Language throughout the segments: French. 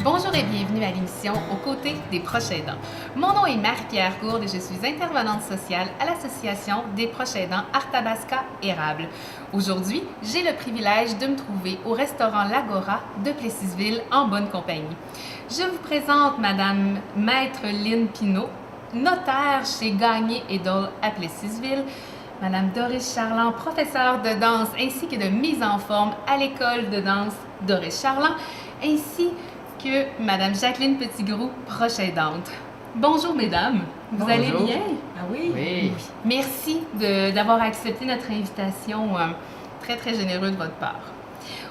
Bonjour et bienvenue à l'émission Aux côtés des proches aidants. Mon nom est Marie-Pierre Gourde et je suis intervenante sociale à l'Association des proches aidants Arthabasca Érable. Aujourd'hui, j'ai le privilège de me trouver au restaurant L'Agora de Plessisville en bonne compagnie. Je vous présente Madame Maître Lynne Pinault, notaire chez Gagné et Dole à Plessisville, Madame Doris Charland, professeure de danse ainsi que de mise en forme à l'école de danse Doris Charland, ainsi que Madame Jacqueline Petitgrou, proche aidante. Bonjour mesdames, vous allez bien? Ah oui? Oui. Merci d'avoir accepté notre invitation, très très généreux de votre part.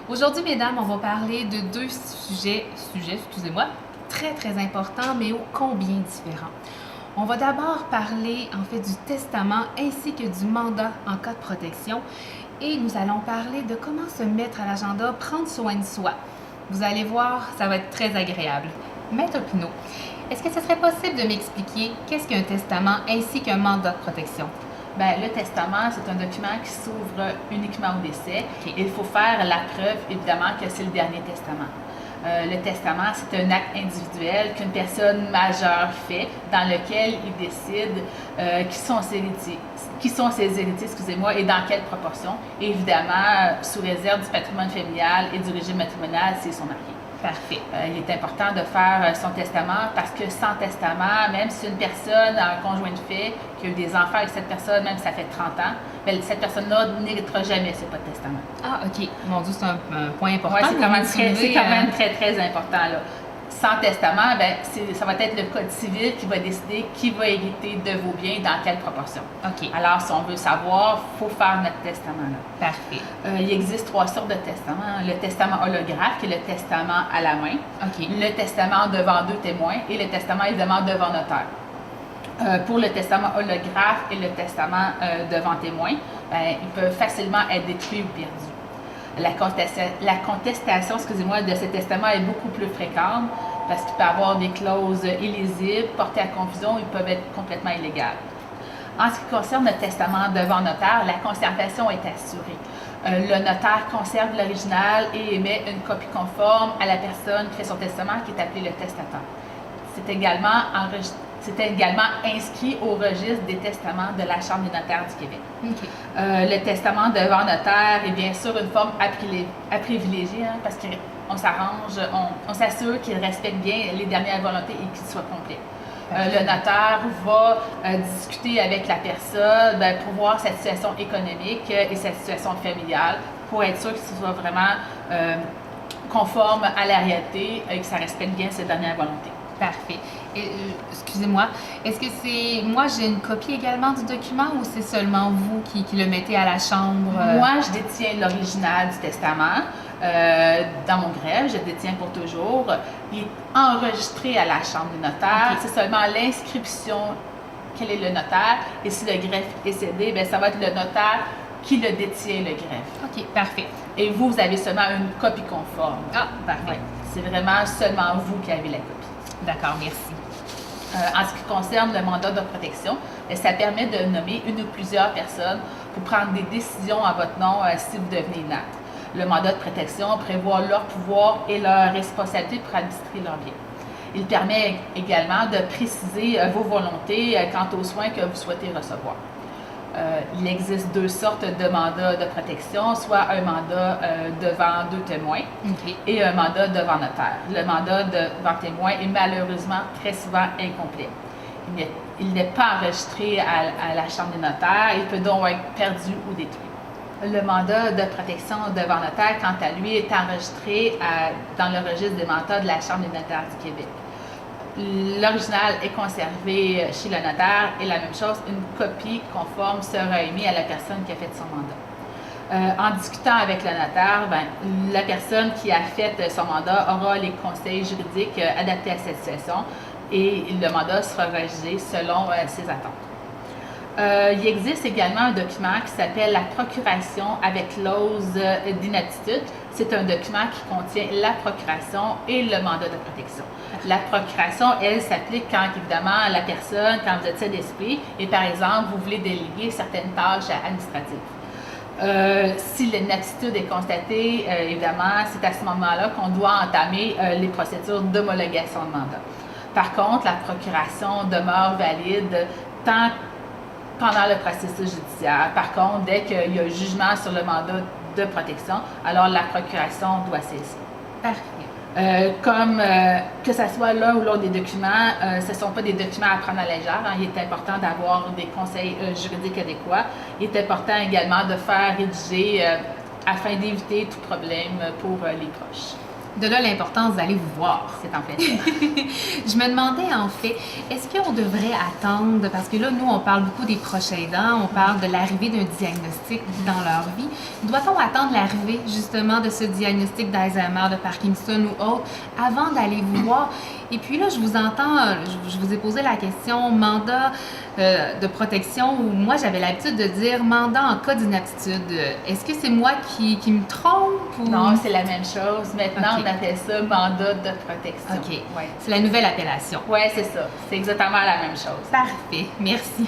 Aujourd'hui mesdames, on va parler de deux sujets, très très importants mais ô combien différents. On va d'abord parler en fait du testament ainsi que du mandat en cas de protection et nous allons parler de comment se mettre à l'agenda, prendre soin de soi. Vous allez voir, ça va être très agréable. Maître Pinault, est-ce que ce serait possible de m'expliquer qu'est-ce qu'un testament ainsi qu'un mandat de protection? Bien, le testament, c'est un document qui s'ouvre uniquement au décès. Okay. Il faut faire la preuve, évidemment, que c'est le dernier testament. Le testament, c'est un acte individuel qu'une personne majeure fait dans lequel il décide qui sont ses héritiers, et dans quelle proportion. Et évidemment, sous réserve du patrimoine familial et du régime matrimonial s'ils sont mariés. Parfait. Il est important de faire son testament parce que sans testament, même si une personne a un conjoint de fait, qui a eu des enfants avec cette personne, même si ça fait 30 ans, bien, cette personne-là n'héritera jamais s'il n'y a pas de testament. Ah, OK. Mon Dieu, c'est un point important. Oui, c'est quand même très, très important, là. Sans testament, bien, ça va être le Code civil qui va décider qui va hériter de vos biens, dans quelle proportion. OK. Alors, si on veut savoir, il faut faire notre testament-là. Parfait. Il existe 3 sortes de testaments. Le testament holographe, qui est le testament à la main. OK. Le testament devant 2 témoins et le testament, évidemment, devant notaire. Pour le testament holographe et le testament devant témoin, bien, ils peuvent facilement être détruits ou perdus. La contestation de ce testament est beaucoup plus fréquente parce qu'il peut y avoir des clauses illisibles, portées à confusion, ils peuvent être complètement illégales. En ce qui concerne le testament devant notaire, la conservation est assurée. Le notaire conserve l'original et émet une copie conforme à la personne qui fait son testament, qui est appelée le testateur. C'est également inscrit au registre des testaments de la Chambre des notaires du Québec. Okay. Le testament devant notaire est bien sûr une forme à privilégier, parce qu'on s'arrange, on s'assure qu'il respecte bien les dernières volontés et qu'il soit complet. Le notaire va discuter avec la personne pour voir sa situation économique et sa situation familiale pour être sûr que ce soit vraiment conforme à la réalité et que ça respecte bien ses dernières volontés. Parfait. Excusez-moi, est-ce que c'est... Moi, j'ai une copie également du document ou c'est seulement vous qui le mettez à la chambre? Moi, je détiens l'original du testament dans mon greffe. Je le détiens pour toujours. Il est enregistré à la chambre du notaire. Okay. C'est seulement l'inscription quel est le notaire. Et si le greffe est cédé, bien, ça va être le notaire qui le détient, le greffe. OK, parfait. Et vous avez seulement une copie conforme. Ah, parfait. Ouais. C'est vraiment seulement vous qui avez la copie. D'accord, merci. En ce qui concerne le mandat de protection, ça permet de nommer une ou plusieurs personnes pour prendre des décisions à votre nom si vous devenez inapte. Le mandat de protection prévoit leur pouvoir et leur responsabilité pour administrer leurs biens. Il permet également de préciser vos volontés quant aux soins que vous souhaitez recevoir. Il existe 2 sortes de mandats de protection, soit un mandat devant 2 témoins et un mandat devant notaire. Le mandat devant témoin est malheureusement très souvent incomplet. Il n'est pas enregistré à la Chambre des notaires, il peut donc être perdu ou détruit. Le mandat de protection devant notaire, quant à lui, est enregistré dans le registre des mandats de la Chambre des notaires du Québec. L'original est conservé chez le notaire et la même chose, une copie conforme sera émise à la personne qui a fait son mandat. En discutant avec le notaire, la personne qui a fait son mandat aura les conseils juridiques adaptés à cette situation et le mandat sera rédigé selon ses attentes. Il existe également un document qui s'appelle la procuration avec clause d'inaptitude. C'est un document qui contient la procuration et le mandat de protection. La procuration, elle, s'applique quand, évidemment, la personne, quand vous êtes sain d'esprit et, par exemple, vous voulez déléguer certaines tâches administratives. Si l'inaptitude est constatée, évidemment, c'est à ce moment-là qu'on doit entamer les procédures d'homologation de mandat. Par contre, la procuration demeure valide tant pendant le processus judiciaire. Par contre, dès qu'il y a un jugement sur le mandat de protection, alors la procuration doit cesser. Parfait. Que ce soit l'un ou l'autre des documents, ce ne sont pas des documents à prendre à la légère. Hein. Il est important d'avoir des conseils juridiques adéquats. Il est important également de faire rédiger afin d'éviter tout problème pour les proches. De là l'importance d'aller vous voir. C'est en fait ça. Je me demandais en fait, est-ce qu'on devrait attendre, parce que là, nous, on parle beaucoup des proches aidants, on parle de l'arrivée d'un diagnostic dans leur vie. Doit-on attendre l'arrivée justement de ce diagnostic d'Alzheimer, de Parkinson ou autre, avant d'aller vous voir? Et puis là, je vous entends, je vous ai posé la question mandat de protection, où moi, j'avais l'habitude de dire mandat en cas d'inaptitude. Est-ce que c'est moi qui me trompe? Ou... Non, c'est la même chose. Maintenant, Okay. on appelle ça mandat de protection. OK. Ouais. C'est la nouvelle appellation. Oui, c'est ça. C'est exactement la même chose. Parfait. Merci.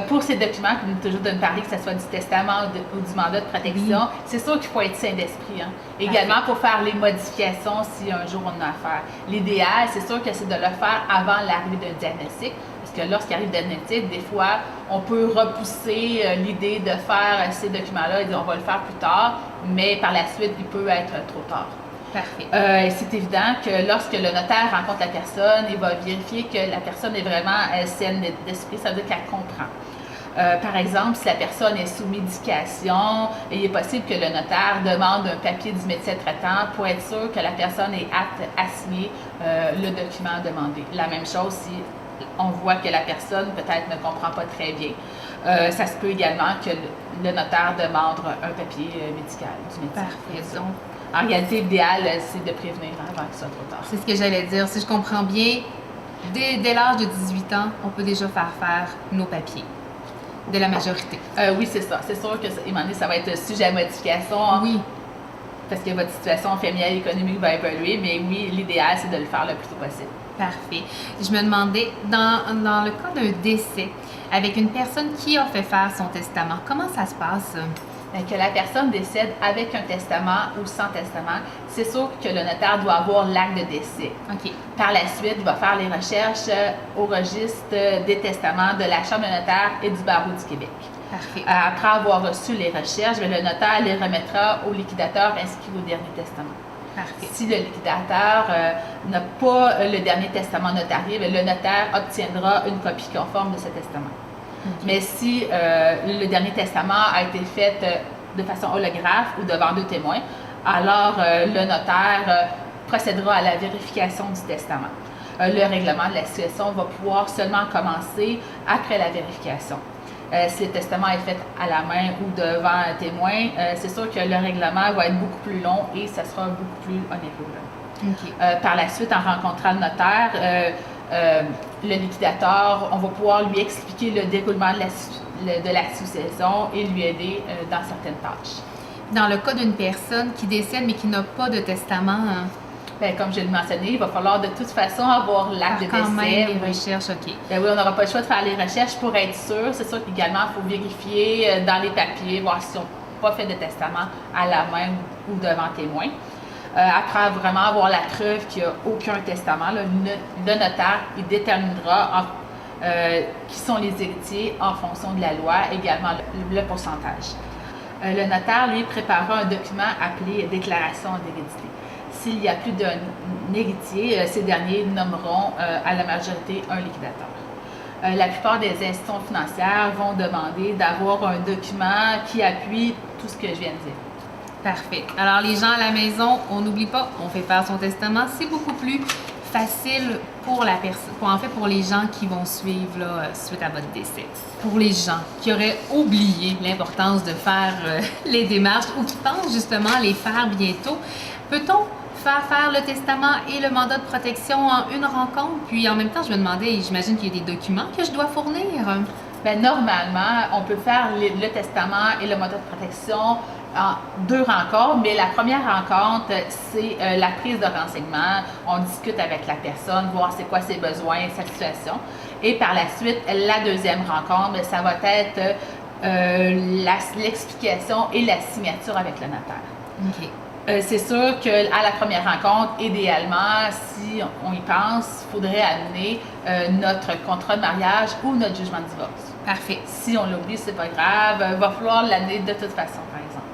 Pour ces documents, comme toujours de me parler, que ce soit du testament ou du mandat de protection, Oui. c'est sûr qu'il faut être sain d'esprit. Hein. Également pour faire les modifications si un jour on en a à faire. L'idéal, c'est sûr que c'est de le faire avant l'arrivée d'un diagnostic. Parce que lorsqu'il arrive un diagnostic, des fois, on peut repousser l'idée de faire ces documents-là et dire on va le faire plus tard, mais par la suite, il peut être trop tard. Parfait. C'est évident que lorsque le notaire rencontre la personne, il va vérifier que la personne est vraiment saine d'esprit, ça veut dire qu'elle comprend. Par exemple, si la personne est sous médication, il est possible que le notaire demande un papier du médecin traitant pour être sûr que la personne est apte à signer le document demandé. La même chose si on voit que la personne peut-être ne comprend pas très bien. Ça se peut également que le notaire demande un papier médical du médecin. Parfait. Donc, en réalité, l'idéal, c'est de prévenir avant que ce soit trop tard. c'est ce que j'allais dire. Si je comprends bien, dès l'âge de 18 ans, on peut déjà faire nos papiers. Dès la majorité. Oui, c'est ça. C'est sûr que ça va être sujet à modification. Oui. Parce que votre situation familiale et économique va évoluer. Mais oui, l'idéal, c'est de le faire le plus tôt possible. Parfait. Je me demandais, dans le cas d'un décès, avec une personne qui a fait faire son testament, comment ça se passe? Que la personne décède avec un testament ou sans testament, c'est sûr que le notaire doit avoir l'acte de décès. OK. Par la suite, il va faire les recherches au registre des testaments de la Chambre de notaire et du Barreau du Québec. Parfait. Après avoir reçu les recherches, le notaire les remettra au liquidateur inscrit au dernier testament. Parfait. Si le liquidateur n'a pas le dernier testament notarié, le notaire obtiendra une copie conforme de ce testament. Okay. Mais si le dernier testament a été fait de façon holographe ou devant deux témoins, alors le notaire procédera à la vérification du testament. Le règlement de la situation va pouvoir seulement commencer après la vérification. Si le testament est fait à la main ou devant un témoin, c'est sûr que le règlement va être beaucoup plus long et ça sera beaucoup plus onéreux. OK. Par la suite, en rencontrant le notaire, le liquidateur, on va pouvoir lui expliquer le déroulement de la succession et lui aider dans certaines tâches. Dans le cas d'une personne qui décède mais qui n'a pas de testament, Bien, comme je l'ai mentionné, il va falloir de toute façon avoir l'acte de faire quand décès. même les recherches, OK. Bien oui, on n'aura pas le choix de faire les recherches pour être sûr. C'est sûr qu'également, il faut vérifier dans les papiers, voir s'ils n'ont pas fait de testament à la main ou devant témoin. Après vraiment avoir la preuve qu'il n'y a aucun testament, le notaire il déterminera qui sont les héritiers en fonction de la loi, également le pourcentage. Le notaire, lui, préparera un document appelé déclaration d'hérédité. S'il y a plus d'un héritier, ces derniers nommeront à la majorité un liquidateur. La plupart des institutions financières vont demander d'avoir un document qui appuie tout ce que je viens de dire. Parfait. Alors, les gens à la maison, on n'oublie pas, on fait faire son testament. C'est beaucoup plus facile pour la personne, pour les gens qui vont suivre là, suite à votre décès. Pour les gens qui auraient oublié l'importance de faire les démarches ou qui pensent justement les faire bientôt, peut-on faire le testament et le mandat de protection en une rencontre? Puis en même temps, je me demandais, j'imagine qu'il y a des documents que je dois fournir. Bien, normalement, on peut faire le testament et le mandat de protection en deux rencontres, mais la première rencontre, c'est la prise de renseignements. On discute avec la personne, voir c'est quoi ses besoins, sa situation. Et par la suite, la deuxième rencontre, ça va être l'explication et la signature avec le notaire. OK. C'est sûr qu'à la première rencontre, idéalement, si on y pense, il faudrait amener notre contrat de mariage ou notre jugement de divorce. Parfait. Si on l'oublie, c'est pas grave. Il va falloir l'amener de toute façon, par exemple.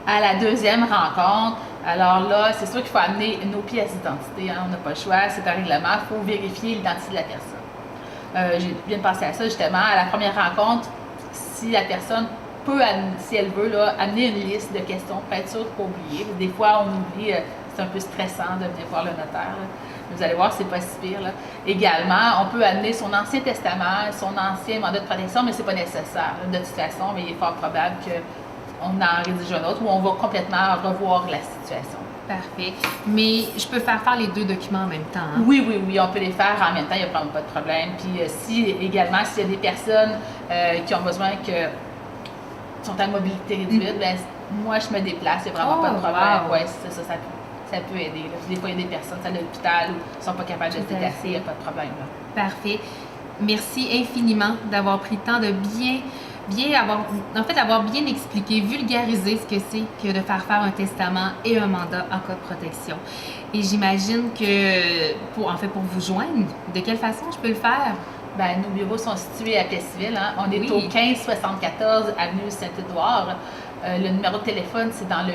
À la deuxième rencontre, alors là, c'est sûr qu'il faut amener nos pièces d'identité. Hein, on n'a pas le choix, c'est un règlement. Il faut vérifier l'identité de la personne. J'ai bien pensé à ça, justement. À la première rencontre, si la personne peut, si elle veut, là, amener une liste de questions pour être sûr de ne pas oublier. Des fois, on oublie, c'est un peu stressant de venir voir le notaire. Là. Vous allez voir, c'est pas si pire. Là. Également, on peut amener son ancien testament, son ancien mandat de protection, mais c'est pas nécessaire. Là. De toute façon, mais il est fort probable qu'on en rédige un autre ou on va complètement revoir la situation. Parfait. Mais je peux faire les deux documents en même temps. Hein? Oui, on peut les faire en même temps, il n'y a vraiment pas de problème. Puis s'il y a des personnes qui ont besoin sont à mobilité réduite, ben, moi, je me déplace, il n'y a vraiment pas de problème. Wow. Ouais, ça peut aider. Là. Des fois, il y a des personnes à l'hôpital où ils ne sont pas capables de se déplacer, il n'y a pas de problème. Là. Parfait. Merci infiniment d'avoir pris le temps de avoir bien expliqué, vulgarisé ce que c'est que de faire un testament et un mandat en cas de protection. Et j'imagine que, pour vous joindre, de quelle façon je peux le faire? Ben, nos bureaux sont situés à Plessisville. Hein? On est au 1574 avenue Saint-Édouard. Le numéro de téléphone, c'est dans le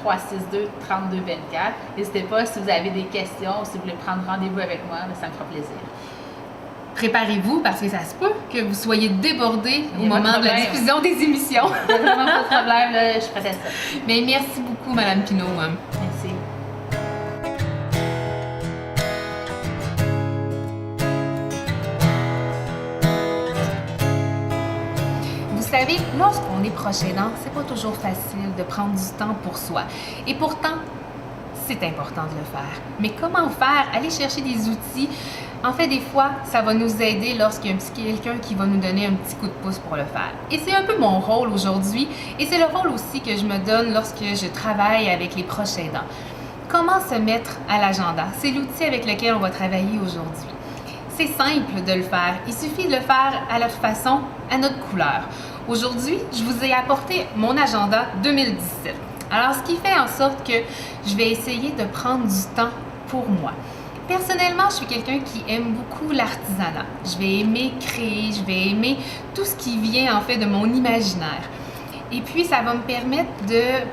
819-362-3224. N'hésitez pas, si vous avez des questions ou si vous voulez prendre rendez-vous avec moi, ça me fera plaisir. Préparez-vous parce que ça se peut que vous soyez débordés au moment de la diffusion des émissions. Il n'y a vraiment pas de problème, là, je suis prête à ça. Mais merci beaucoup, Mme Pinault. Merci. Vous savez, lorsqu'on est proche aidant, c'est pas toujours facile de prendre du temps pour soi. Et pourtant, c'est important de le faire. Mais comment faire? Aller chercher des outils. En fait, des fois, ça va nous aider lorsqu'il y a quelqu'un qui va nous donner un petit coup de pouce pour le faire. Et c'est un peu mon rôle aujourd'hui. Et c'est le rôle aussi que je me donne lorsque je travaille avec les proches aidants. Comment se mettre à l'agenda? C'est l'outil avec lequel on va travailler aujourd'hui. C'est simple de le faire. Il suffit de le faire à notre façon, à notre couleur. Aujourd'hui, je vous ai apporté mon agenda 2017. Alors, ce qui fait en sorte que je vais essayer de prendre du temps pour moi. Personnellement, je suis quelqu'un qui aime beaucoup l'artisanat. Je vais aimer créer, je vais aimer tout ce qui vient en fait de mon imaginaire. Et puis, ça va me permettre de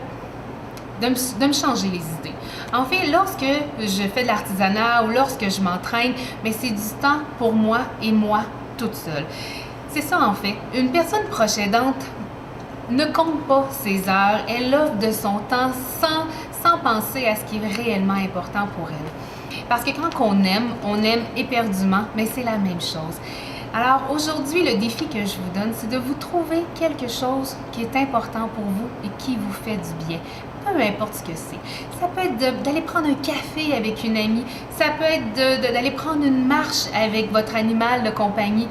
me changer les idées. En fait, lorsque je fais de l'artisanat ou lorsque je m'entraîne, mais c'est du temps pour moi et moi toute seule. C'est ça en fait. Une personne proche aidante ne compte pas ses heures. Elle offre de son temps sans penser à ce qui est réellement important pour elle. Parce que quand on aime éperdument, mais c'est la même chose. Alors aujourd'hui, le défi que je vous donne, c'est de vous trouver quelque chose qui est important pour vous et qui vous fait du bien. Peu importe ce que c'est. Ça peut être d'aller prendre un café avec une amie. Ça peut être d'aller prendre une marche avec votre animal de compagnie.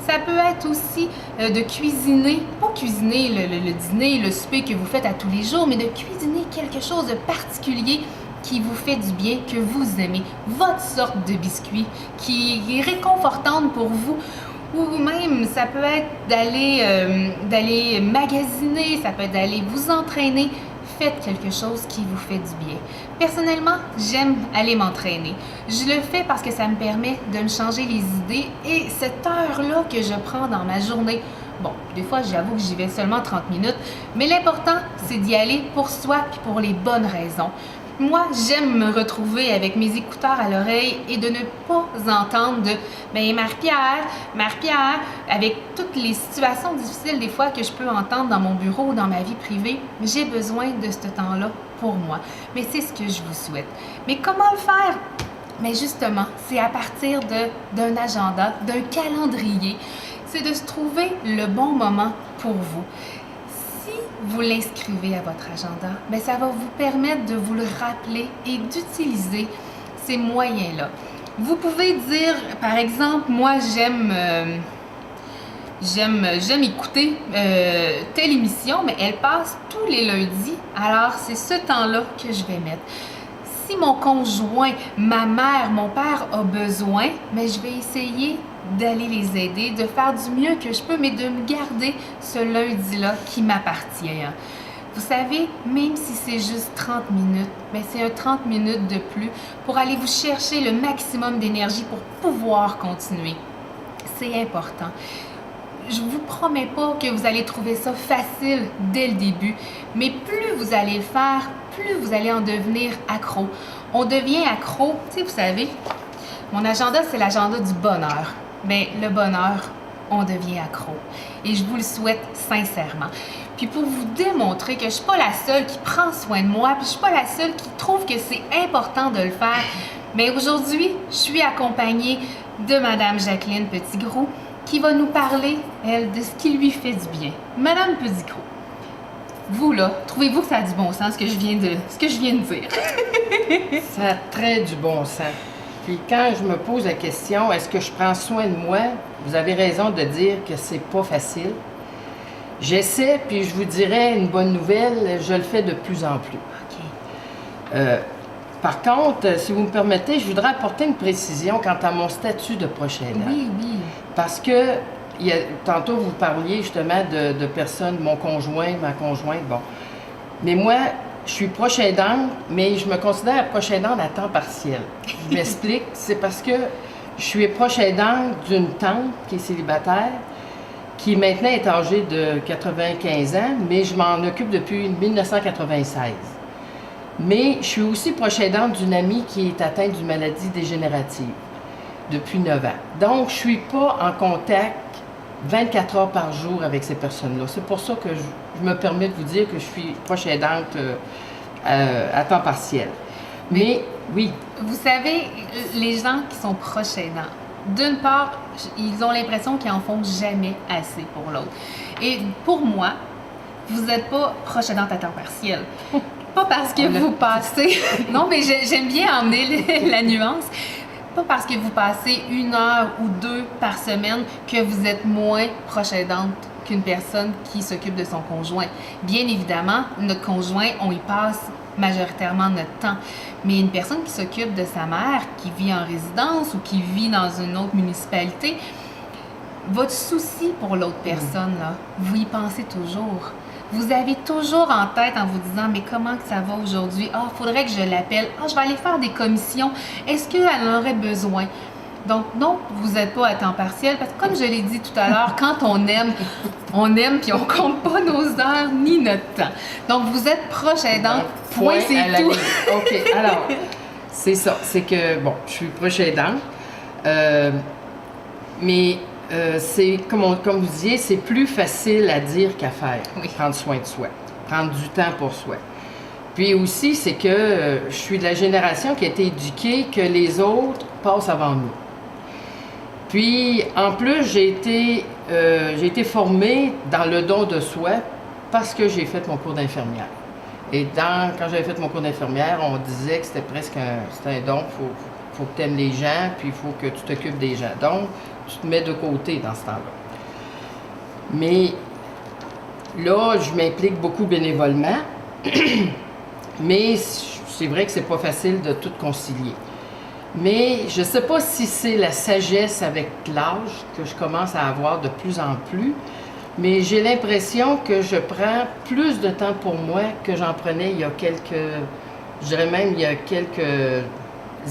Ça peut être aussi de cuisiner, pas cuisiner le dîner, le souper que vous faites à tous les jours, mais de cuisiner quelque chose de particulier qui vous fait du bien, que vous aimez, votre sorte de biscuit qui est réconfortante pour vous. Ou même, ça peut être d'aller magasiner, ça peut être d'aller vous entraîner. Faites quelque chose qui vous fait du bien. Personnellement, j'aime aller m'entraîner. Je le fais parce que ça me permet de me changer les idées et cette heure-là que je prends dans ma journée, bon, des fois, j'avoue que j'y vais seulement 30 minutes, mais l'important, c'est d'y aller pour soi et pour les bonnes raisons. Moi, j'aime me retrouver avec mes écouteurs à l'oreille et de ne pas entendre de « ben Marie-Pierre », avec toutes les situations difficiles des fois que je peux entendre dans mon bureau ou dans ma vie privée. J'ai besoin de ce temps-là pour moi. Mais c'est ce que je vous souhaite. Mais comment le faire? Mais justement, c'est à partir d'un agenda, d'un calendrier. C'est de se trouver le bon moment pour vous. Si vous l'inscrivez à votre agenda, bien, ça va vous permettre de vous le rappeler et d'utiliser ces moyens-là. Vous pouvez dire, par exemple, moi j'aime écouter telle émission, mais elle passe tous les lundis, alors c'est ce temps-là que je vais mettre. Si mon conjoint, ma mère, mon père a besoin, mais je vais essayer d'aller les aider, de faire du mieux que je peux, mais de me garder ce lundi-là qui m'appartient. Vous savez, même si c'est juste 30 minutes, bien, c'est un 30 minutes de plus pour aller vous chercher le maximum d'énergie pour pouvoir continuer. C'est important. Je vous promets pas que vous allez trouver ça facile dès le début, mais plus vous allez le faire, plus vous allez en devenir accro. On devient accro, tu sais, vous savez, mon agenda, c'est l'agenda du bonheur. Bien, le bonheur, on devient accro. Et je vous le souhaite sincèrement. Puis pour vous démontrer que je ne suis pas la seule qui prend soin de moi, puis je ne suis pas la seule qui trouve que c'est important de le faire, mais aujourd'hui, je suis accompagnée de Madame Jacqueline Petitgrou, qui va nous parler, elle, de ce qui lui fait du bien. Madame Petitgrou, vous là, trouvez-vous que ça a du bon sens, ce que je viens de dire? Ça a très du bon sens. Puis quand je me pose la question, est-ce que je prends soin de moi? Vous avez raison de dire que c'est pas facile. J'essaie, puis je vous dirais une bonne nouvelle, je le fais de plus en plus. OK. Par contre, si vous me permettez, je voudrais apporter une précision quant à mon statut de proche aidant. Oui, oui. Parce que tantôt, vous parliez justement de personnes, mon conjoint, ma conjointe, bon. Mais moi, je suis proche aidante, mais je me considère proche aidante à temps partiel. Je m'explique, c'est parce que je suis proche aidante d'une tante qui est célibataire, qui maintenant est âgée de 95 ans, mais je m'en occupe depuis 1996. Mais je suis aussi proche aidante d'une amie qui est atteinte d'une maladie dégénérative depuis 9 ans. Donc, je ne suis pas en contact 24 heures par jour avec ces personnes-là. C'est pour ça que je me permets de vous dire que je suis proche aidante à temps partiel. Mais, oui. Vous savez, les gens qui sont proches aidants, d'une part, ils ont l'impression qu'ils en font jamais assez pour l'autre. Et pour moi, vous n'êtes pas proche aidante à temps partiel. Pas parce que vous passez... Non, mais j'aime bien emmener la nuance. Pas parce que vous passez 1 heure ou 2 par semaine que vous êtes moins proche aidante qu'une personne qui s'occupe de son conjoint. Bien évidemment, notre conjoint, on y passe majoritairement notre temps. Mais une personne qui s'occupe de sa mère, qui vit en résidence ou qui vit dans une autre municipalité, votre souci pour l'autre personne, là, vous y pensez toujours. Vous avez toujours en tête en vous disant, mais comment que ça va aujourd'hui? Ah, il faudrait que je l'appelle. Ah, je vais aller faire des commissions. Est-ce qu'elle en aurait besoin? Donc, non, vous n'êtes pas à temps partiel, parce que comme je l'ai dit tout à l'heure, quand on aime puis on compte pas nos heures ni notre temps. Donc, vous êtes proche aidante, point, c'est tout. OK, alors, c'est ça. C'est que, bon, je suis proche aidante, mais c'est, comme vous disiez, c'est plus facile à dire qu'à faire, oui. Prendre soin de soi, prendre du temps pour soi. Puis aussi, c'est que je suis de la génération qui a été éduquée que les autres passent avant nous. Puis, en plus, j'ai été formée dans le don de soi parce que j'ai fait mon cours d'infirmière. Et quand j'avais fait mon cours d'infirmière, on disait que c'était presque un don. Il faut que tu aimes les gens, puis il faut que tu t'occupes des gens. Donc, tu te mets de côté dans ce temps-là. Mais là, je m'implique beaucoup bénévolement, mais c'est vrai que c'est pas facile de tout concilier. Mais je ne sais pas si c'est la sagesse avec l'âge que je commence à avoir de plus en plus, mais j'ai l'impression que je prends plus de temps pour moi que j'en prenais il y a je dirais même il y a quelques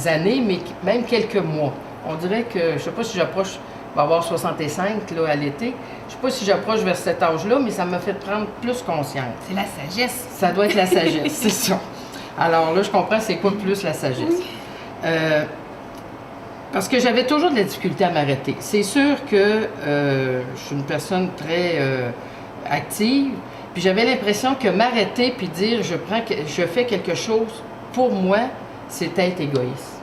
années, mais même quelques mois. On dirait que, je ne sais pas si j'approche, je vais avoir 65 là, à l'été, je ne sais pas si j'approche vers cet âge-là, mais ça m'a fait prendre plus conscience. C'est la sagesse. Ça doit être la sagesse, c'est ça. Alors là, je comprends c'est quoi plus la sagesse. Parce que j'avais toujours de la difficulté à m'arrêter. C'est sûr que je suis une personne très active, puis j'avais l'impression que m'arrêter puis dire je fais quelque chose pour moi, c'est être égoïste.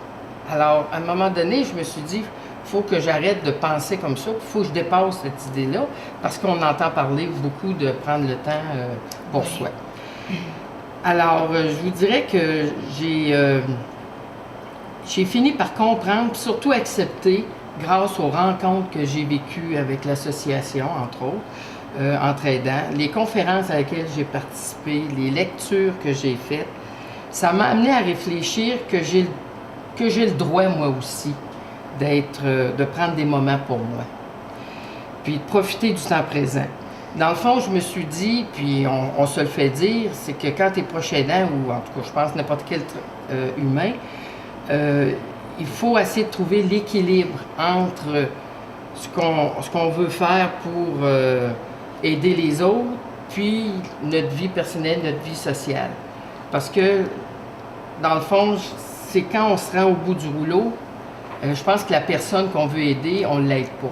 Alors, à un moment donné, je me suis dit, il faut que j'arrête de penser comme ça, il faut que je dépasse cette idée-là, parce qu'on entend parler beaucoup de prendre le temps pour soi. Alors, je vous dirais que j'ai fini par comprendre, puis surtout accepter, grâce aux rencontres que j'ai vécues avec l'association, entre autres, entre aidants, les conférences à laquelle j'ai participé, les lectures que j'ai faites, ça m'a amené à réfléchir que j'ai le droit, moi aussi, de prendre des moments pour moi, puis de profiter du temps présent. Dans le fond, je me suis dit, puis on se le fait dire, c'est que quand tu es proche aidant, ou en tout cas, je pense n'importe quel humain, il faut essayer de trouver l'équilibre entre ce qu'on veut faire pour aider les autres, puis notre vie personnelle, notre vie sociale. Parce que, dans le fond, c'est quand on se rend au bout du rouleau, je pense que la personne qu'on veut aider, on ne l'aide pas.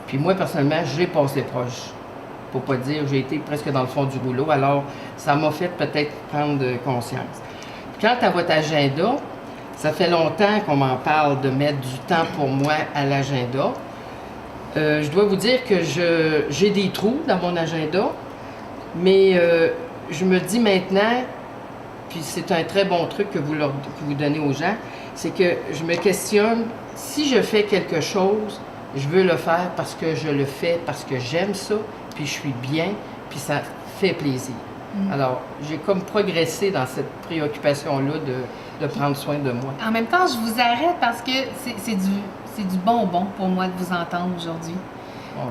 Puis moi, personnellement, j'ai passé proche. Pour pas dire, j'ai été presque dans le fond du rouleau. Alors, ça m'a fait peut-être prendre conscience. Puis quant à votre agenda, ça fait longtemps qu'on m'en parle de mettre du temps pour moi à l'agenda. Je dois vous dire que j'ai des trous dans mon agenda, mais je me dis maintenant, puis c'est un très bon truc que vous donnez aux gens, c'est que je me questionne, si je fais quelque chose, je veux le faire parce que je le fais, parce que j'aime ça, puis je suis bien, puis ça fait plaisir. Alors, j'ai comme progressé dans cette préoccupation-là de prendre soin de moi. En même temps, je vous arrête parce que c'est du bonbon pour moi de vous entendre aujourd'hui.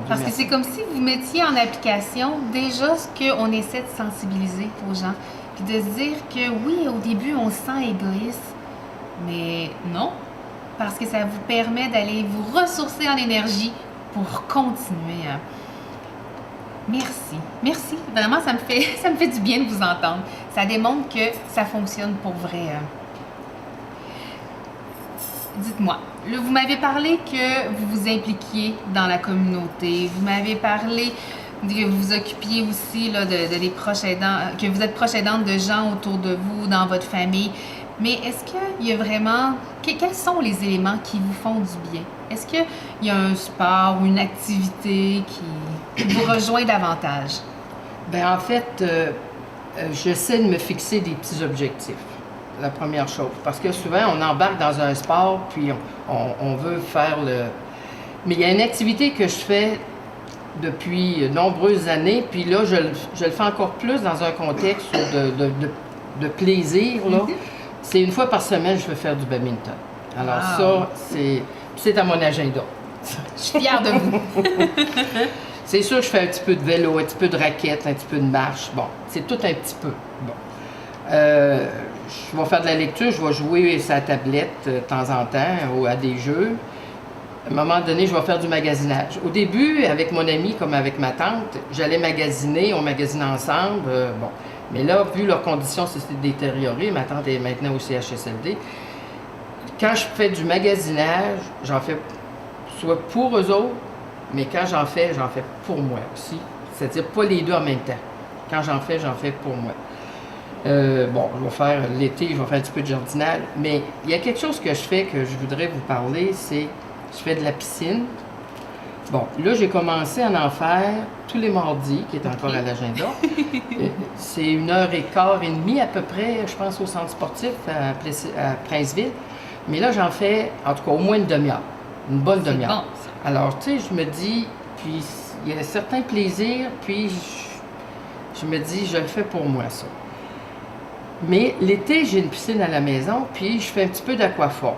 Parce que c'est comme si vous mettiez en application déjà ce qu'on essaie de sensibiliser aux gens. Puis de se dire que oui, au début, on se sent égoïste, mais non. Parce que ça vous permet d'aller vous ressourcer en énergie pour continuer. Merci. Merci. Vraiment, ça me fait du bien de vous entendre. Ça démontre que ça fonctionne pour vrai. Dites-moi, là, vous m'avez parlé que vous vous impliquiez dans la communauté. Vous m'avez parlé que vous vous occupiez aussi là, des proches aidants, que vous êtes proche aidante de gens autour de vous, dans votre famille. Mais est-ce qu'il y a vraiment... Quels sont les éléments qui vous font du bien? Est-ce qu'il y a un sport ou une activité qui vous rejoint davantage? Bien, en fait, j'essaie de me fixer des petits objectifs, la première chose. Parce que souvent, on embarque dans un sport, puis on veut faire le... Mais il y a une activité que je fais depuis nombreuses années, puis là, je le fais encore plus dans un contexte de plaisir, là. C'est une fois par semaine, je veux faire du badminton. Alors ça, c'est à mon agenda. Je suis fière de vous. C'est sûr que je fais un petit peu de vélo, un petit peu de raquette, un petit peu de marche. Bon, c'est tout un petit peu. Bon. Je vais faire de la lecture, je vais jouer sur la tablette de temps en temps ou à des jeux. À un moment donné, je vais faire du magasinage. Au début, avec mon ami comme avec ma tante, j'allais magasiner, on magasinait ensemble. Bon. Mais là, vu leurs conditions, ça s'est détérioré. Ma tante est maintenant au CHSLD. Quand je fais du magasinage, j'en fais soit pour eux autres, mais quand j'en fais pour moi aussi. C'est-à-dire pas les deux en même temps. Quand j'en fais pour moi. Bon, je vais faire l'été, je vais faire un petit peu de jardinage. Mais il y a quelque chose que je fais que je voudrais vous parler, c'est je fais de la piscine. Bon, là, j'ai commencé à en faire tous les mardis, qui est encore à l'agenda. C'est 1h15 à peu près, je pense, au centre sportif à Princeville. Mais là, j'en fais, en tout cas, au moins une demi-heure. Une bonne demi-heure. Bon. Alors, tu sais, je me dis, puis il y a certains plaisirs, puis je me dis, je le fais pour moi, ça. Mais l'été, j'ai une piscine à la maison, puis je fais un petit peu d'aquaforme.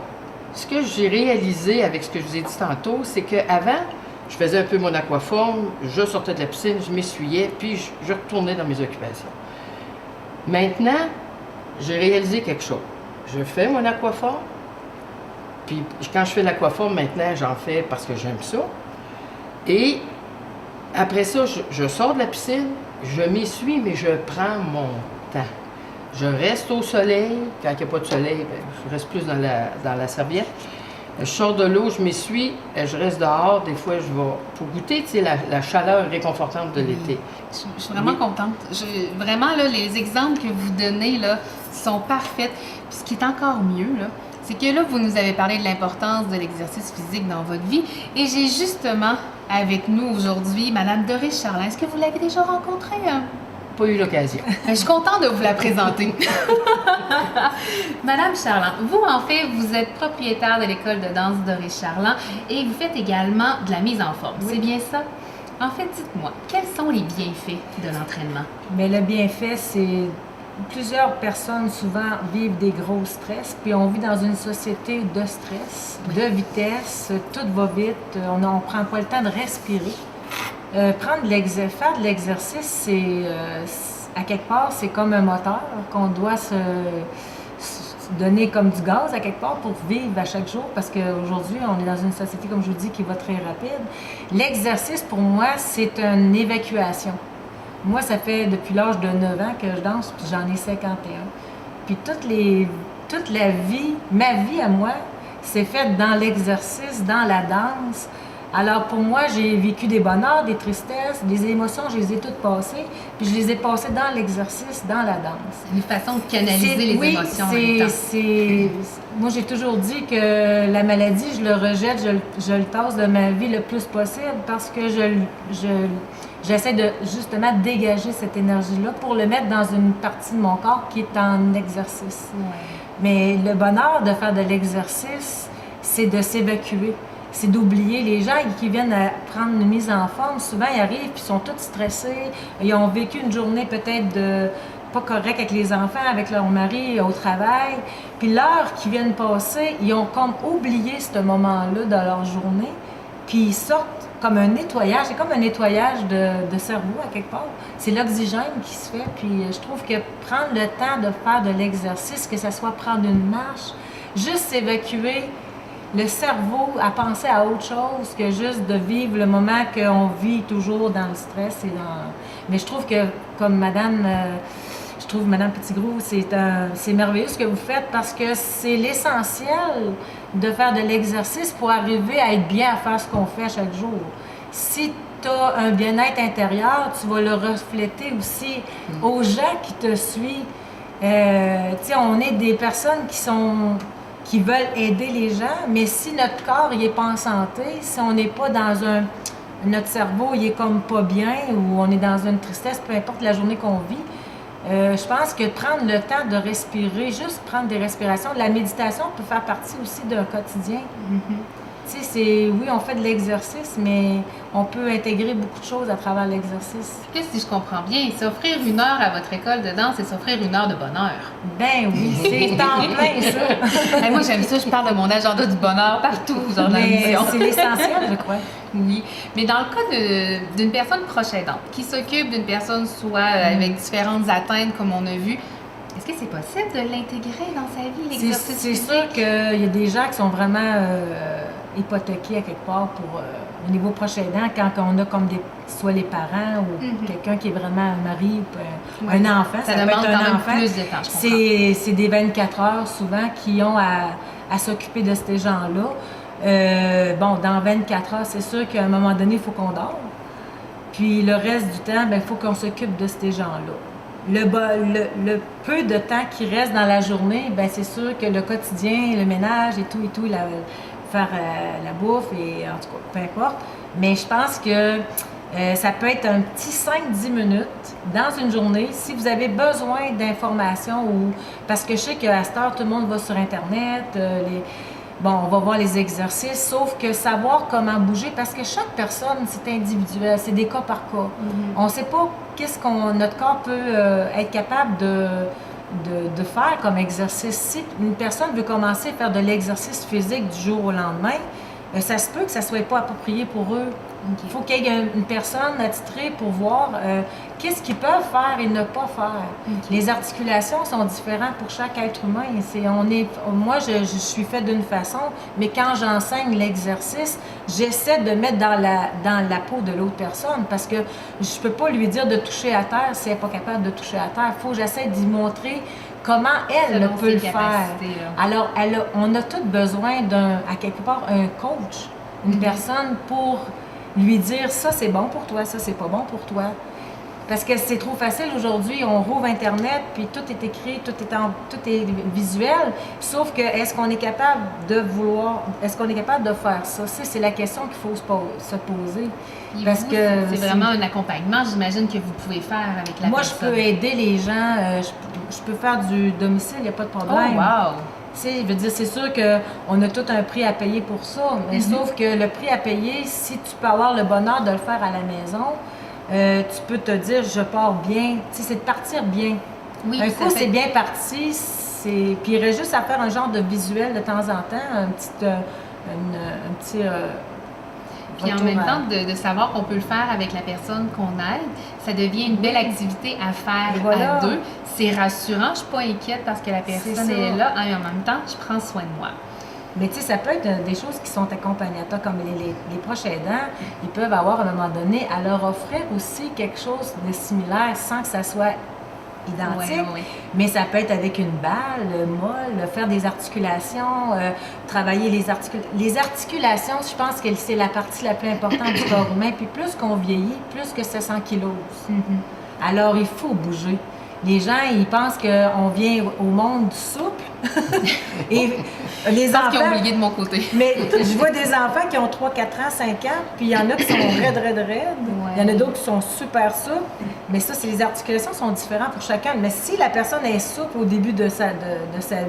Ce que j'ai réalisé avec ce que je vous ai dit tantôt, c'est qu'avant, je faisais un peu mon aquaforme, je sortais de la piscine, je m'essuyais, puis je retournais dans mes occupations. Maintenant, j'ai réalisé quelque chose. Je fais mon aquaforme, puis quand je fais l'aquaforme, maintenant, j'en fais parce que j'aime ça. Et après ça, je sors de la piscine, je m'essuie, mais je prends mon temps. Je reste au soleil. Quand il n'y a pas de soleil, bien, je reste plus dans la serviette. Je sors de l'eau, je m'essuie, je reste dehors. Des fois, je vais pour goûter, tu sais, la chaleur réconfortante de l'été. Je suis vraiment contente. Vraiment, là, les exemples que vous donnez là, sont parfaits. Puis ce qui est encore mieux, là, c'est que là, vous nous avez parlé de l'importance de l'exercice physique dans votre vie. Et j'ai justement avec nous aujourd'hui Madame Doris Charland. Est-ce que vous l'avez déjà rencontrée? Pas eu l'occasion. Je suis contente de vous la présenter. Madame Charland, vous, en fait, vous êtes propriétaire de l'école de danse Doris Charland et vous faites également de la mise en forme. Oui. C'est bien ça? En fait, dites-moi, quels sont les bienfaits de l'entraînement? Bien, le bienfait, c'est plusieurs personnes souvent vivent des gros stress, puis on vit dans une société de stress, de vitesse, tout va vite, on ne prend pas le temps de respirer. Faire de l'exercice, à quelque part, c'est comme un moteur qu'on doit se donner comme du gaz à quelque part pour vivre à chaque jour, parce qu'aujourd'hui, on est dans une société, comme je vous dis, qui va très rapide. L'exercice, pour moi, c'est une évacuation. Moi, ça fait depuis l'âge de 9 ans que je danse, puis j'en ai 51. Puis toute la vie, ma vie à moi, c'est faite dans l'exercice, dans la danse. Alors pour moi, j'ai vécu des bonheurs, des tristesses, des émotions, je les ai toutes passées, puis je les ai passées dans l'exercice, dans la danse. Une façon de canaliser les émotions en même temps. Moi, j'ai toujours dit que la maladie, je le rejette, je le tasse de ma vie le plus possible parce que j'essaie de justement dégager cette énergie-là pour le mettre dans une partie de mon corps qui est en exercice. Ouais. Mais le bonheur de faire de l'exercice, c'est de s'évacuer. C'est d'oublier. Les gens qui viennent à prendre une mise en forme, souvent ils arrivent puis ils sont tous stressés. Ils ont vécu une journée peut-être pas correcte avec les enfants, avec leur mari, au travail. Puis l'heure qu'ils viennent passer, ils ont comme oublié ce moment-là dans leur journée. Puis ils sortent comme un nettoyage. C'est comme un nettoyage de cerveau à quelque part. C'est l'oxygène qui se fait. Puis je trouve que prendre le temps de faire de l'exercice, que ce soit prendre une marche, juste s'évacuer le cerveau à penser à autre chose que juste de vivre le moment qu'on vit toujours dans le stress. Mais je trouve que, comme Madame Petitgrou, c'est merveilleux ce que vous faites parce que c'est l'essentiel de faire de l'exercice pour arriver à être bien à faire ce qu'on fait chaque jour. Si tu as un bien-être intérieur, tu vas le refléter aussi aux gens qui te suivent. Tu sais, on est des personnes qui veulent aider les gens, mais si notre corps il est pas en santé, si on n'est pas dans notre cerveau il est comme pas bien ou on est dans une tristesse, peu importe la journée qu'on vit, je pense que prendre le temps de respirer, juste prendre des respirations, la méditation peut faire partie aussi d'un quotidien. Tu sais, oui, on fait de l'exercice, mais on peut intégrer beaucoup de choses à travers l'exercice. Puis si je comprends bien, s'offrir une heure à votre école de danse, c'est s'offrir une heure de bonheur. Ben oui, c'est en plein ça. Moi, j'aime ça, je parle de mon agenda du bonheur partout dans l'émission. C'est l'essentiel, je crois. Oui, mais dans le cas d'une personne proche aidante qui s'occupe d'une personne soit avec différentes atteintes, comme on a vu, est-ce que c'est possible de l'intégrer dans sa vie, l'exercice C'est physique? sûr qu'il y a des gens qui sont vraiment hypothéqués à quelque part pour au niveau proche aidant, quand on a comme soit les parents ou quelqu'un qui est vraiment un mari ou un enfant. Ça peut demande être quand un même enfant. plus de temps, je comprends. C'est des 24 heures souvent qui ont à s'occuper de ces gens-là. Dans 24 heures, c'est sûr qu'à un moment donné, il faut qu'on dort. Puis le reste du temps, il faut qu'on s'occupe de ces gens-là. Le peu de temps qui reste dans la journée, c'est sûr que le quotidien, le ménage et tout, faire la bouffe et en tout cas, peu importe. Mais je pense que ça peut être un petit 5-10 minutes dans une journée si vous avez besoin d'informations parce que je sais qu'à cette heure, tout le monde va sur Internet, on va voir les exercices, sauf que savoir comment bouger, parce que chaque personne, c'est individuel, c'est des cas par cas. On ne sait pas notre corps peut être capable de faire comme exercice. Si une personne veut commencer à faire de l'exercice physique du jour au lendemain, ça se peut que ça ne soit pas approprié pour eux. Il faut qu'il y ait une personne attitrée pour voir qu'est-ce qu'ils peuvent faire et ne pas faire. Les articulations sont différentes pour chaque être humain. Moi, je suis faite d'une façon, mais quand j'enseigne l'exercice, j'essaie de mettre dans la peau de l'autre personne parce que je ne peux pas lui dire de toucher à terre si elle n'est pas capable de toucher à terre. Il faut que j'essaie d'y montrer comment elle peut le faire. Alors, on a tous besoin à quelque part, un coach, une personne pour lui dire ça c'est bon pour toi, ça c'est pas bon pour toi. Parce que c'est trop facile aujourd'hui, on rouvre Internet, puis tout est écrit, tout est visuel, sauf que est-ce qu'on est capable de faire ça? C'est la question qu'il faut se poser. Parce que c'est vraiment un accompagnement, j'imagine, que vous pouvez faire avec la personne. Moi, je peux aider les gens, je peux faire du domicile, il n'y a pas de problème. Oh, wow! Je veux dire, c'est sûr qu'on a tout un prix à payer pour ça, mais sauf que le prix à payer, si tu peux avoir le bonheur de le faire à la maison, tu peux te dire, je pars bien. C'est de partir bien. Oui, Un tout à coup, fait. c'est bien parti, puis il reste juste à faire un genre de visuel de temps en temps, un petit Puis en retour même à- temps, de savoir qu'on peut le faire avec la personne qu'on aide, ça devient une belle activité à faire Et voilà. à deux. C'est rassurant, je suis pas inquiète parce que la personne ça. est là, et en même temps, je prends soin de moi. Mais tu sais, ça peut être des choses qui sont accompagnateurs, comme les proches aidants, ils peuvent avoir à un moment donné à leur offrir aussi quelque chose de similaire sans que ça soit identique. Ouais. Mais ça peut être avec une balle molle, faire des articulations, travailler les articulations, je pense que c'est la partie la plus importante du corps humain. Puis plus qu'on vieillit, plus que ça s'ankylose. Alors, il faut bouger. Les gens, ils pensent qu'on vient au monde souple. Et les Parce qu'ils ont enfants... oublié de mon côté. Mais je vois des enfants qui ont 3, 4 ans, 5 ans, puis il y en a qui sont raides. Il y en a d'autres qui sont super souples. Mais ça, les articulations sont différentes pour chacun. Mais si la personne est souple au début de sa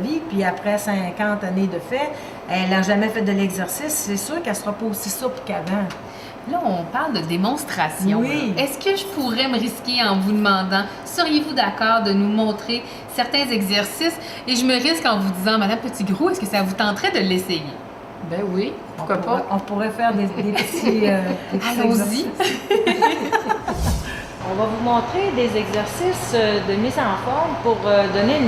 vie, puis après 50 années de fait, elle n'a jamais fait de l'exercice, c'est sûr qu'elle ne sera pas aussi souple qu'avant. Là, on parle de démonstration. Oui. Est-ce que je pourrais me risquer en vous demandant, seriez-vous d'accord de nous montrer certains exercices? Et je me risque en vous disant, Madame Petitgrou, est-ce que ça vous tenterait de l'essayer? Ben oui, pourquoi pas? On pourrait faire des petits Allons-y. On va vous montrer des exercices de mise en forme pour donner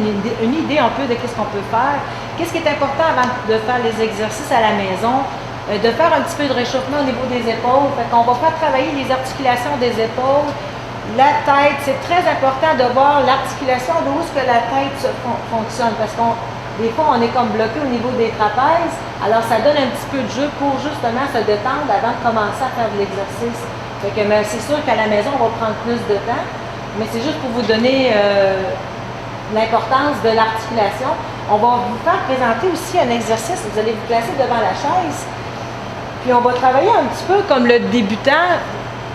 une idée un peu de ce qu'on peut faire. Qu'est-ce qui est important avant de faire les exercices à la maison? De faire un petit peu de réchauffement au niveau des épaules. Fait qu'on va faire travailler les articulations des épaules, la tête. C'est très important de voir l'articulation d'où est-ce que la tête fonctionne parce qu'on des fois, on est comme bloqué au niveau des trapèzes. Alors, ça donne un petit peu de jeu pour justement se détendre avant de commencer à faire de l'exercice. Fait que, mais c'est sûr qu'à la maison, on va prendre plus de temps, mais c'est juste pour vous donner l'importance de l'articulation. On va vous faire présenter aussi un exercice. Vous allez vous placer devant la chaise. Puis on va travailler un petit peu comme le débutant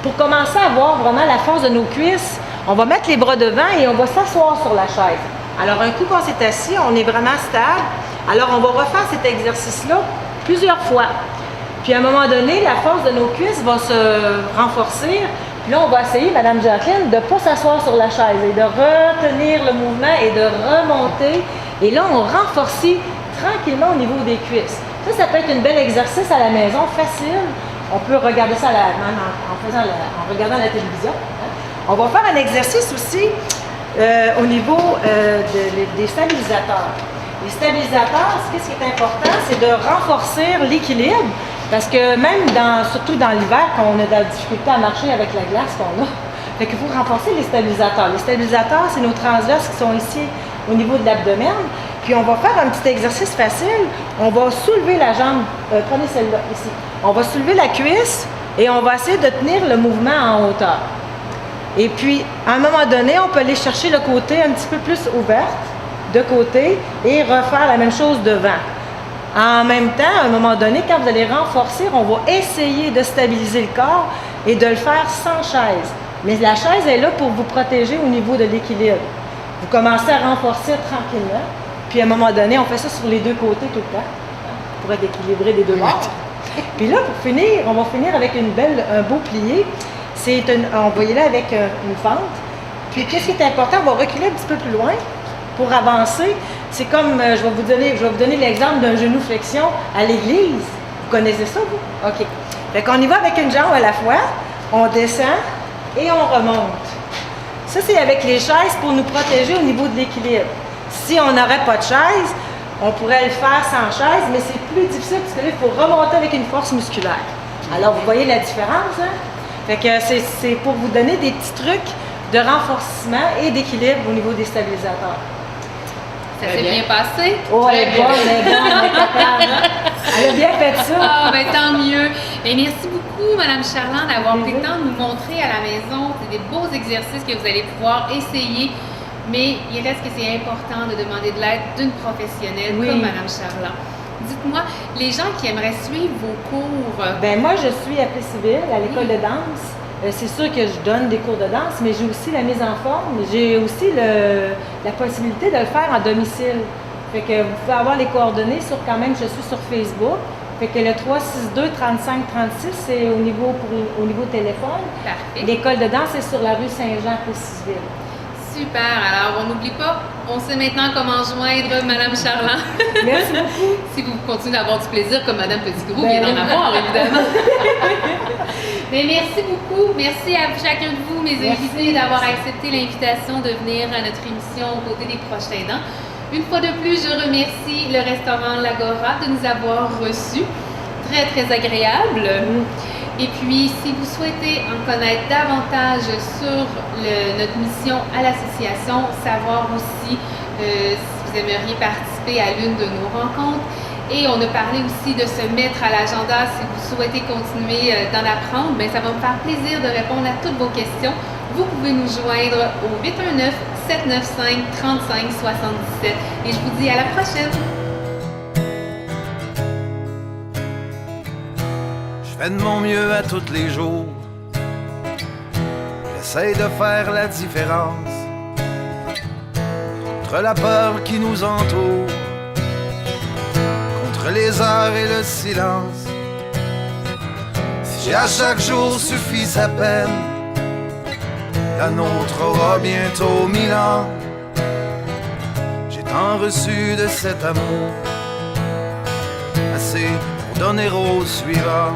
pour commencer à voir vraiment la force de nos cuisses. On va mettre les bras devant et on va s'asseoir sur la chaise. Alors un coup qu'on s'est assis, on est vraiment stable. Alors on va refaire cet exercice-là plusieurs fois. Puis à un moment donné, la force de nos cuisses va se renforcer. Puis là, on va essayer, Madame Jacqueline, de ne pas s'asseoir sur la chaise et de retenir le mouvement et de remonter. Et là, on renforce tranquillement au niveau des cuisses. Ça peut être un bel exercice à la maison, facile. On peut regarder ça même en regardant la télévision. On va faire un exercice aussi au niveau des stabilisateurs. Les stabilisateurs, ce qui est important, c'est de renforcer l'équilibre. Parce que même, surtout dans l'hiver, quand on a de la difficulté à marcher avec la glace qu'on a, fait qu'il faut renforcer les stabilisateurs. Les stabilisateurs, c'est nos transverses qui sont ici au niveau de l'abdomen. Puis on va faire un petit exercice facile. On va soulever la jambe. Prenez celle-là, ici. On va soulever la cuisse et on va essayer de tenir le mouvement en hauteur. Et puis, à un moment donné, on peut aller chercher le côté un petit peu plus ouvert, de côté, et refaire la même chose devant. En même temps, à un moment donné, quand vous allez renforcer, on va essayer de stabiliser le corps et de le faire sans chaise. Mais la chaise est là pour vous protéger au niveau de l'équilibre. Vous commencez à renforcer tranquillement. Puis à un moment donné, on fait ça sur les deux côtés tout le temps, pour être équilibré des deux bords. Puis là, pour finir, on va finir avec un beau plié. On va y aller avec une fente. Puis qu'est-ce qui est important? On va reculer un petit peu plus loin pour avancer. C'est comme, je vais vous donner l'exemple d'un genou flexion à l'église. Vous connaissez ça, vous? OK. Fait qu'on y va avec une jambe à la fois, on descend et on remonte. Ça, c'est avec les chaises pour nous protéger au niveau de l'équilibre. Si on n'aurait pas de chaise, on pourrait le faire sans chaise, mais c'est plus difficile parce que là, il faut remonter avec une force musculaire. Alors, vous voyez la différence, hein? Fait que c'est pour vous donner des petits trucs de renforcement et d'équilibre au niveau des stabilisateurs. Ça s'est bien passé? Oh, elle est bonne, elle est capable, hein? Elle a bien fait ça. Ah, ben tant mieux. Et merci beaucoup, Madame Charland, d'avoir pris le temps de nous montrer à la maison. C'est des beaux exercices que vous allez pouvoir essayer. Mais il reste que c'est important de demander de l'aide d'une professionnelle comme Madame Charland. Dites-moi, les gens qui aimeraient suivre vos cours... Ben moi, je suis appelée civile à l'école de danse. C'est sûr que je donne des cours de danse, mais j'ai aussi la mise en forme. J'ai aussi la possibilité de le faire en domicile. Fait que vous pouvez avoir les coordonnées sur quand même, je suis sur Facebook. Fait que le 362-3536, c'est au niveau téléphone. Parfait. L'école de danse est sur la rue Saint-Jean, Plessisville. Super. Alors, on n'oublie pas, on sait maintenant comment joindre Madame Charland. Merci beaucoup. Si vous continuez d'avoir du plaisir, comme Madame Petitgrou Ben vient d'en oui. avoir, évidemment. Mais merci beaucoup. Merci à chacun de vous, mes invités, d'avoir accepté l'invitation de venir à notre émission aux côtés des proches aidants. Une fois de plus, je remercie le restaurant L'Agora de nous avoir reçus. Très, très agréable. Et puis, si vous souhaitez en connaître davantage sur notre mission à l'association, savoir aussi si vous aimeriez participer à l'une de nos rencontres. Et on a parlé aussi de se mettre à l'agenda si vous souhaitez continuer d'en apprendre. Bien, ça va me faire plaisir de répondre à toutes vos questions. Vous pouvez nous joindre au 819-795-3577. Et je vous dis à la prochaine! Je fais de mon mieux à tous les jours. J'essaie de faire la différence entre la peur qui nous entoure, contre les heures et le silence. Si à chaque jour suffit sa peine, la nôtre aura bientôt 1000 ans. J'ai tant reçu de cet amour, assez pour donner au suivant.